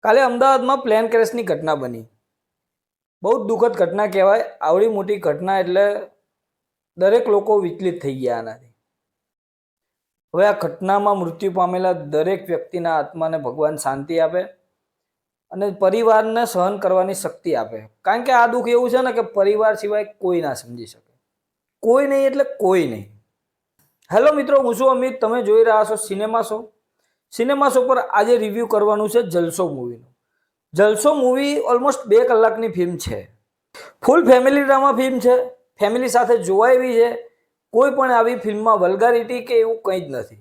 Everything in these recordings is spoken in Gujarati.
કાલે અમદાવાદમાં પ્લેન ક્રેશની ઘટના બની. બહુ જ દુઃખદ ઘટના કહેવાય. આવડી મોટી ઘટના એટલે દરેક લોકો વિચલિત થઈ ગયા આનાથી. હવે આ ઘટનામાં મૃત્યુ પામેલા દરેક વ્યક્તિના આત્માને ભગવાન શાંતિ આપે અને પરિવારને સહન કરવાની શક્તિ આપે. કારણ કે આ દુઃખ એવું છે ને કે પરિવાર સિવાય કોઈ ના સમજી શકે. કોઈ નહીં એટલે કોઈ નહીં. હેલો મિત્રો, હું છું અમિત. તમે જોઈ રહ્યા છો સિનેમા શો. સિનેમા શો પર આજે રિવ્યૂ કરવાનું છે જલસો મૂવીનું. જલસો મૂવી ઓલમોસ્ટ 2 કલાકની ફિલ્મ છે. ફૂલ ફેમિલી ડ્રામા ફિલ્મ છે. ફેમિલી સાથે જોવાય એવી છે. કોઈ પણ આવી ફિલ્મમાં વલ્ગારિટી કે એવું કંઈ જ નથી.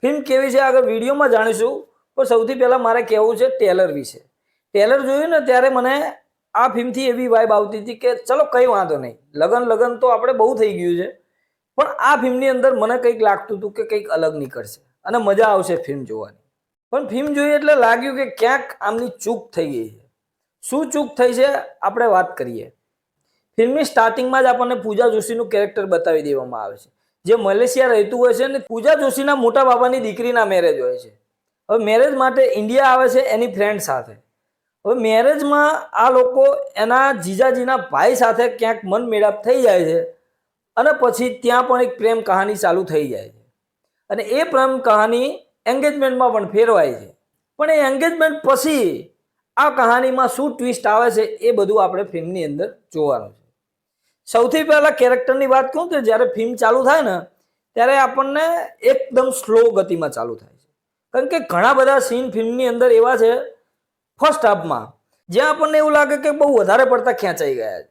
ફિલ્મ કેવી છે આગળ વિડીયોમાં જાણીશું, પણ સૌથી પહેલાં મારે કહેવું છે ટેલર વિશે. ટેલર જોયું ને ત્યારે મને આ ફિલ્મથી એવી વાઇબ આવતી હતી કે ચલો કંઈ વાંધો નહીં, લગન તો આપણે બહુ થઈ ગયું છે, પણ આ ફિલ્મની અંદર મને કંઈક લાગતું હતું કે કંઈક અલગ નીકળશે અને મજા આવશે ફિલ્મ જોવાની. પણ ફિલ્મ જોઈ એટલે લાગ્યું કે ક્યાંક આમની ચૂક થઈ ગઈ છે. શું ચૂક થઈ છે આપણે વાત કરીએ. ફિલ્મની સ્ટાર્ટિંગમાં જ આપણને પૂજા જોશીનું કેરેક્ટર બતાવી દેવામાં આવે છે, જે મલેશિયા રહેતું હોય છે અને પૂજા જોશીના મોટા બાબાની દીકરીના મેરેજ હોય છે. હવે મેરેજ માટે ઇન્ડિયા આવે છે એની ફ્રેન્ડ સાથે. હવે મેરેજમાં આ લોકો એના જીજાજીના ભાઈ સાથે ક્યાંક મન મેળાપ થઈ જાય છે અને પછી ત્યાં પણ એક પ્રેમ કહાની ચાલુ થઈ જાય છે અને એ પ્રેમ કહાની એન્ગેજમેન્ટમાં પણ ફેરવાય છે. પણ એ એન્ગેજમેન્ટ પછી આ કહાનીમાં શું ટ્વિસ્ટ આવે છે એ બધું આપણે ફિલ્મની અંદર જોવાનું છે. સૌથી પહેલાં કેરેક્ટરની વાત કહું તો જ્યારે ફિલ્મ ચાલુ થાય ને ત્યારે આપણને એકદમ સ્લો ગતિમાં ચાલુ થાય છે. કારણ કે ઘણા બધા સીન ફિલ્મની અંદર એવા છે ફર્સ્ટ હાફમાં જ્યાં આપણને એવું લાગે કે બહુ વધારે પડતા ખેંચાઈ ગયા છે.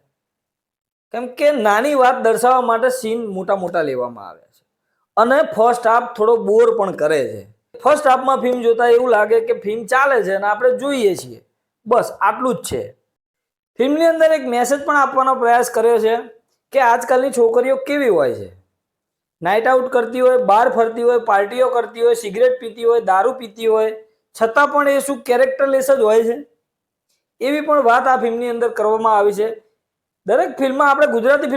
કેમ કે નાની વાત દર્શાવવા માટે સીન મોટા લેવામાં આવે છે અને ફર્સ્ટ હાફ થોડો બોર પણ કરે છે. ફર્સ્ટ હાફમાં ફિલ્મ જોતા એવું લાગે કે ફિલ્મ ચાલે છે અને આપણે જોઈએ છીએ, બસ આટલું જ છે. ફિલ્મની અંદર એક મેસેજ પણ આપવાનો પ્રયાસ કર્યો છે કે આજકાલની છોકરીઓ કેવી હોય છે. નાઇટ આઉટ કરતી હોય, બહાર ફરતી હોય, પાર્ટીઓ કરતી હોય, સિગરેટ પીતી હોય, દારૂ પીતી હોય, છતાં પણ એ શું કેરેક્ટરલેસ જ હોય છે. એવી પણ વાત આ ફિલ્મની અંદર કરવામાં આવી છે. દરેક ફિલ્મમાં આપણે ગુજરાતી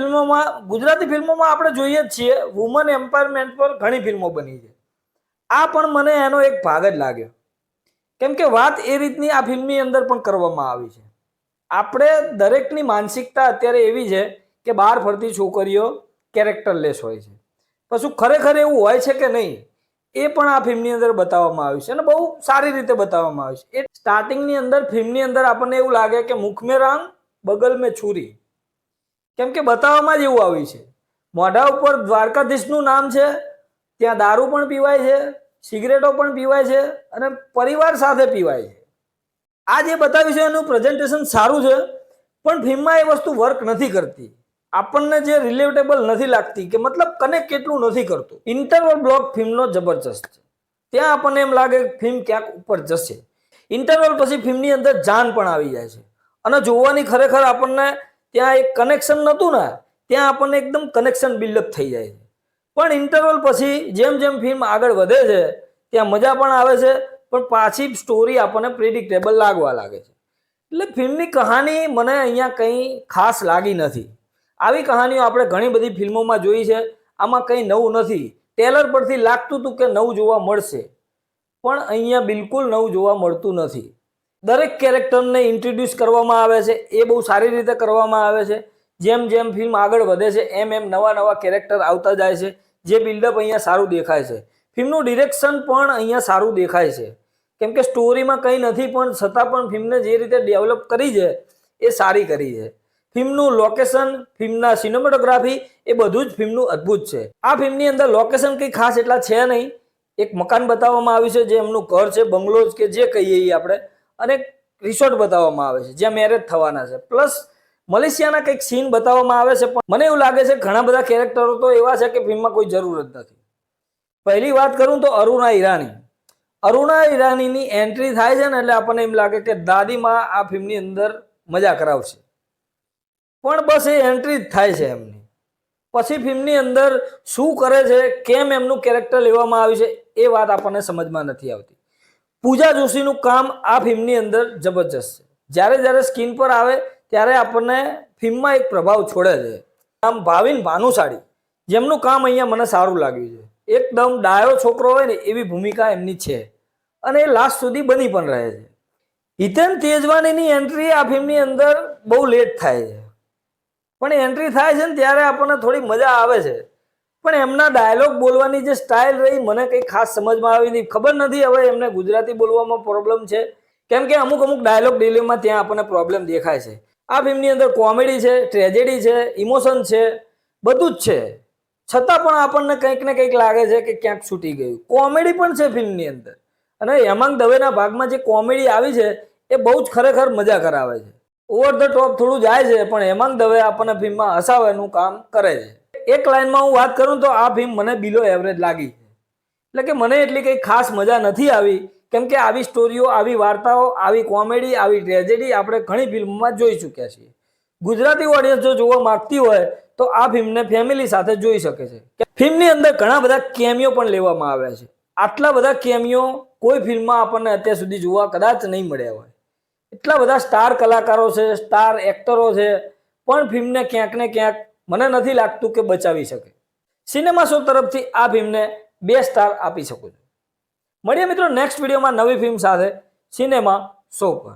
ફિલ્મોમાં આપણે જોઈએ જ છીએ વુમન એમ્પાવરમેન્ટ પર ઘણી ફિલ્મો બની છે. આ પણ મને એનો એક ભાગ જ લાગ્યો. કેમ કે વાત એ રીતની આ ફિલ્મની અંદર પણ કરવામાં આવી છે. આપણે દરેકની માનસિકતા અત્યારે એવી છે કે બહાર ફરતી છોકરીઓ કેરેક્ટરલેસ હોય છે. પછી ખરેખર એવું હોય છે કે નહીં એ પણ આ ફિલ્મની અંદર બતાવવામાં આવ્યું છે અને બહુ સારી રીતે બતાવવામાં આવ્યું છે. એ સ્ટાર્ટિંગની અંદર ફિલ્મની અંદર આપણને એવું લાગે કે મુખ મેં રામ બગલ મેં છુરી. કેમ કે બતાવવામાં જ એવું આવ્યું છે. મોઢા ઉપર દ્વારકાધીશનું નામ છે, ત્યાં દારૂ પણ પીવાય છે, સિગરેટો પણ પીવાય છે અને પરિવાર સાથે પીવાય છે. આ જે બતાવ્યું છે એનું પ્રેઝન્ટેશન સારું છે, પણ ફિલ્મમાં એ વસ્તુ વર્ક નથી કરતી. આપણને જે રિલેટેબલ નથી લાગતી કે મતલબ કનેક્ટ કેટલું નથી કરતું. ઇન્ટરવલ બ્લોક ફિલ્મનો જબરજસ્ત છે. ત્યાં આપણને એમ લાગે કે ફિલ્મ ક્યાંક ઉપર જશે. ઇન્ટરવલ પછી ફિલ્મની અંદર જાન પણ આવી જાય છે અને જોવાની ખરેખર આપણને ત્યાં એક કનેક્શન નહોતું ને, ત્યાં આપણને એકદમ કનેક્શન બિલ્ડઅપ થઈ જાય છે. પણ ઇન્ટરવલ પછી જેમ જેમ ફિલ્મ આગળ વધે છે ત્યાં મજા પણ આવે છે, પણ પાછી સ્ટોરી આપણને પ્રિડિક્ટેબલ લાગવા લાગે છે. એટલે ફિલ્મની કહાની મને અહીંયા કંઈ ખાસ લાગી નથી. આવી કહાનીઓ આપણે ઘણી બધી ફિલ્મોમાં જોઈ છે, આમાં કંઈ નવું નથી. ટેલર પરથી લાગતું હતું કે નવું જોવા મળશે, પણ અહીંયા બિલકુલ નવું જોવા મળતું નથી. દરેક કેરેક્ટરને ઇન્ટ્રોડ્યુસ કરવામાં આવે છે, એ બહુ સારી રીતે કરવામાં આવે છે. જેમ જેમ ફિલ્મ આગળ વધે છે એમ એમ નવા કેરેક્ટર આવતા જાય છે, જે બિલ્ડઅપ અહીંયા સારું દેખાય છે. ફિલ્મનું ડિરેક્શન પણ અહીંયા સારું દેખાય છે. કેમ કે સ્ટોરીમાં કંઈ નથી પણ છતાં પણ ફિલ્મને જે રીતે ડેવલપ કરી છે એ સારી કરી છે. ફિલ્મનું લોકેશન, ફિલ્મના સિનેમેટોગ્રાફી એ બધું જ ફિલ્મનું અદ્ભુત છે. આ ફિલ્મની અંદર લોકેશન કંઈ ખાસ એટલા છે નહીં. એક મકાન બતાવવામાં આવ્યું છે જે એમનું ઘર છે, બંગલો કે જે કહીએ એ આપણે, અને રિસોર્ટ બતાવવામાં આવે છે જ્યાં મેરેજ થવાના છે. પ્લસ મલેશિયાના કંઈક સીન બતાવવામાં આવે છે, પણ મને એવું લાગે છે ઘણા બધા કેરેક્ટરો તો એવા છે કે ફિલ્મમાં કોઈ જરૂર જ નથી. પહેલી વાત કરું તો અરુણા ઈરાનીની એન્ટ્રી થાય છે ને એટલે આપણને એમ લાગે કે દાદીમાં આ ફિલ્મની અંદર મજા કરાવશે, પણ બસ એ એન્ટ્રી જ થાય છે એમની. પછી ફિલ્મની અંદર શું કરે છે, કેમ એમનું કેરેક્ટર લેવામાં આવ્યું છે એ વાત આપણને સમજમાં નથી આવતી. પૂજા જોશીનું કામ આ ફિલ્મની અંદર જબરજસ્ત છે. જ્યારે સ્ક્રીન પર આવે ત્યારે આપણને ફિલ્મમાં એક પ્રભાવ છોડે છે. આમ ભાવિન ભાનુશાળી, જેમનું કામ અહીંયા મને સારું લાગ્યું છે. એકદમ ડાયો છોકરો હોય ને એવી ભૂમિકા એમની છે અને એ લાસ્ટ સુધી બની પણ રહે છે. હિતેન તેજવાનીની એન્ટ્રી આ ફિલ્મની અંદર બહુ લેટ થાય છે, પણ એન્ટ્રી થાય છે ને ત્યારે આપણને થોડી મજા આવે છે, પણ એમના ડાયલોગ બોલવાની જે સ્ટાઇલ રહી મને કંઈ ખાસ સમજમાં આવી નહીં. ખબર નથી હવે એમને ગુજરાતી બોલવામાં પ્રોબ્લેમ છે, કેમ કે અમુક ડાયલોગ ડિલિવરીમાં ત્યાં આપણને પ્રોબ્લેમ દેખાય છે. આ ફિલ્મની અંદર કોમેડી છે, ટ્રેજેડી છે, ઇમોશન છે, બધું જ છે, છતાં પણ આપણને કંઈક ને કંઈક લાગે છે કે ક્યાંક છૂટી ગયું. કોમેડી પણ છે ફિલ્મની અંદર, અને હેમાંગ દવેના ભાગમાં જે કોમેડી આવી છે એ બહુ જ ખરેખર મજા કરાવે છે. ઓવર ધ ટોપ થોડું જાય છે, પણ હેમાંગ દવે આપણને ફિલ્મમાં હસાવવાનું કામ કરે છે. એક લાઈનમાં હું વાત કરું તો આ ફિલ્મ મને બિલો એવરેજ લાગી છે, એટલે કે મને એટલી કંઈ ખાસ મજા નથી આવી, કેમ કે આવી સ્ટોરીઓ, આવી વાર્તાઓ, આવી કોમેડી, આવી ટ્રેજેડી આપણે ઘણી ફિલ્મોમાં જોઈ ચૂક્યા છીએ. ગુજરાતી ઓડિયન્સ જો જોવા માંગતી હોય તો આ ફિલ્મને ફેમિલી સાથે જોઈ શકે છે. ફિલ્મની અંદર ઘણા બધા કેમિયો પણ લેવામાં આવ્યા છે. આટલા બધા કેમિયો કોઈ ફિલ્મમાં આપણને અત્યાર સુધી જોવા કદાચ નહીં મળ્યા હોય. એટલા બધા સ્ટાર કલાકારો છે, સ્ટાર એક્ટરો છે, પણ ફિલ્મને ક્યાંક ને ક્યાંક મને નથી લાગતું કે બચાવી શકે. સિનેમા શો તરફથી આ ફિલ્મને 2 સ્ટાર આપી શકું છું. મળીએ મિત્રો નેક્સ્ટ વિડીયોમાં નવી ફિલ્મ સાથે સિનેમા શો પર.